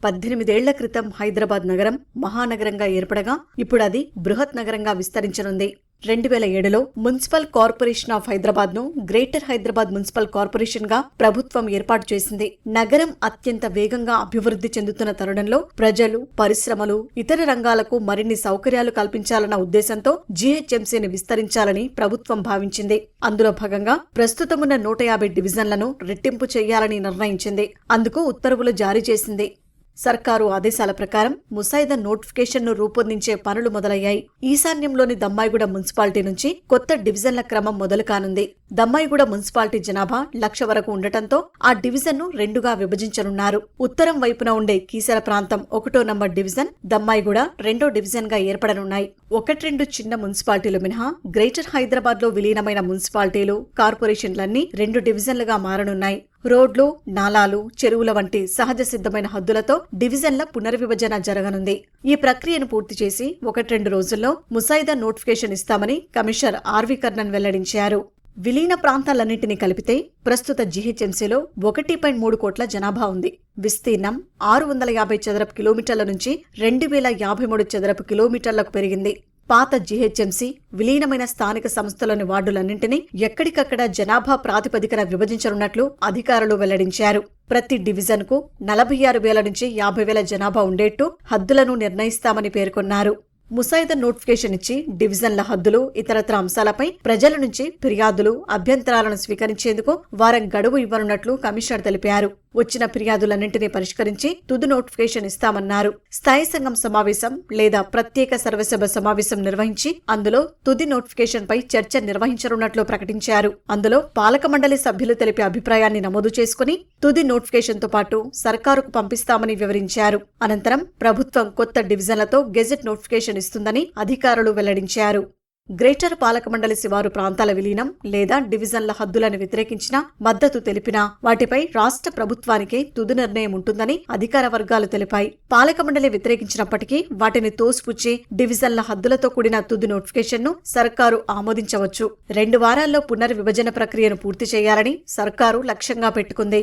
18 ఏళ్ల క్రితం హైదరాబాద్ నగరం మహానగరంగా ఏర్పడగా ఇప్పుడు అది బృహత్ నగరంగా విస్తరించనుంది. 2007లో మున్సిపల్ కార్పొరేషన్ ఆఫ్ హైదరాబాద్ ను గ్రేటర్ హైదరాబాద్ మున్సిపల్ కార్పొరేషన్ గా ప్రభుత్వం ఏర్పాటు చేసింది. నగరం అత్యంత వేగంగా అభివృద్ధి చెందుతున్న తరుణంలో ప్రజలు, పరిశ్రమలు, ఇతర రంగాలకు మరిన్ని సౌకర్యాలు కల్పించాలన్న ఉద్దేశంతో జీహెచ్ఎంసీని విస్తరించాలని ప్రభుత్వం భావించింది. అందులో భాగంగా ప్రస్తుతమున్న 150 డివిజన్లను రెట్టింపు చేయాలని నిర్ణయించింది. అందుకు ఉత్తర్వులు జారీ చేసింది. సర్కారు ఆదేశాల ప్రకారం ముసాయిదా నోటిఫికేషన్ను రూపొందించే పనులు మొదలయ్యాయి. ఈశాన్యంలోని దమ్మాయిగూడ మున్సిపాలిటీ నుంచి కొత్త డివిజన్ల క్రమం మొదలు కానుంది. దమ్మాయిగూడ మున్సిపాలిటీ జనాభా 1,00,000 వరకు ఉండటంతో ఆ డివిజన్ను 2గా విభజించనున్నారు. ఉత్తరం వైపున ఉండే కీసర ప్రాంతం 1వ నంబర్ డివిజన్, దమ్మాయిగూడ 2వ డివిజన్ గా ఏర్పడనున్నాయి. 1-2 చిన్న మున్సిపాలిటీలు మినహా గ్రేటర్ హైదరాబాద్ లో విలీనమైన మున్సిపాలిటీలు, కార్పొరేషన్లన్నీ 2 డివిజన్లుగా మారనున్నాయి. రోడ్లు, నాలాలు, చెరువుల వంటి సహజ సిద్ధమైన హద్దులతో డివిజన్ల పునర్విభజన జరగనుంది. ఈ ప్రక్రియను పూర్తి చేసి 1-2 రోజుల్లో ముసాయిదా నోటిఫికేషన్ ఇస్తామని కమిషనర్ ఆర్వి కర్ణన్ వెల్లడించారు. విలీన ప్రాంతాలన్నింటినీ కలిపితే ప్రస్తుత జీహెచ్ఎంసీలో 1.3 కోట్ల జనాభా ఉంది. విస్తీర్ణం 650 చదరపు కిలోమీటర్ల నుంచి 2053 చదరపు కిలోమీటర్లకు పెరిగింది. పాత జీహెచ్ఎంసీ విలీనమైన స్థానిక సంస్థలోని వార్డులన్నింటినీ ఎక్కడికక్కడ జనాభా ప్రాతిపదికన విభజించనున్నట్లు అధికారులు వెల్లడించారు. ప్రతి డివిజన్కు 46,000 నుంచి 50,000 జనాభా ఉండేట్టు హద్దులను నిర్ణయిస్తామని పేర్కొన్నారు. ముసాయిదా నోటిఫికేషన్ ఇచ్చి డివిజన్ల హద్దులు, ఇతరత్ర అంశాలపై ప్రజల నుంచి ఫిర్యాదులు, అభ్యంతరాలను స్వీకరించేందుకు వారం గడువు ఇవ్వనున్నట్లు కమిషనర్ తెలిపారు. వచ్చిన ఫిర్యాదులన్నింటినీ పరిష్కరించి తుది నోటిఫికేషన్ ఇస్తామన్నారు. స్థాయి సంఘం సమావేశం లేదా ప్రత్యేక సర్వసభ సమావేశం నిర్వహించి అందులో తుది నోటిఫికేషన్ పై చర్చ నిర్వహించనున్నట్లు ప్రకటించారు. అందులో పాలక మండలి సభ్యులు తెలిపే అభిప్రాయాన్ని నమోదు చేసుకుని తుది నోటిఫికేషన్ తో పాటు సర్కారుకు పంపిస్తామని వివరించారు. అనంతరం ప్రభుత్వం కొత్త డివిజన్లతో గెజెట్ నోటిఫికేషన్ ఇస్తుందని అధికారులు వెల్లడించారు. గ్రేటర్ పాలక మండలి శివారు ప్రాంతాల విలీనం లేదా డివిజన్ల హద్దులను వ్యతిరేకించినా, మద్దతు తెలిపినా వాటిపై రాష్ట్ర ప్రభుత్వానికే తుది నిర్ణయం ఉంటుందని అధికార వర్గాలు తెలిపాయి. పాలక మండలి వ్యతిరేకించినప్పటికీ వాటిని తోసిపుచ్చి డివిజన్ల హద్దులతో కూడిన తుది నోటిఫికేషన్ను సర్కారు ఆమోదించవచ్చు. 2 వారాల్లో పునర్విభజన ప్రక్రియను పూర్తి చేయాలని సర్కారు లక్ష్యంగా పెట్టుకుంది.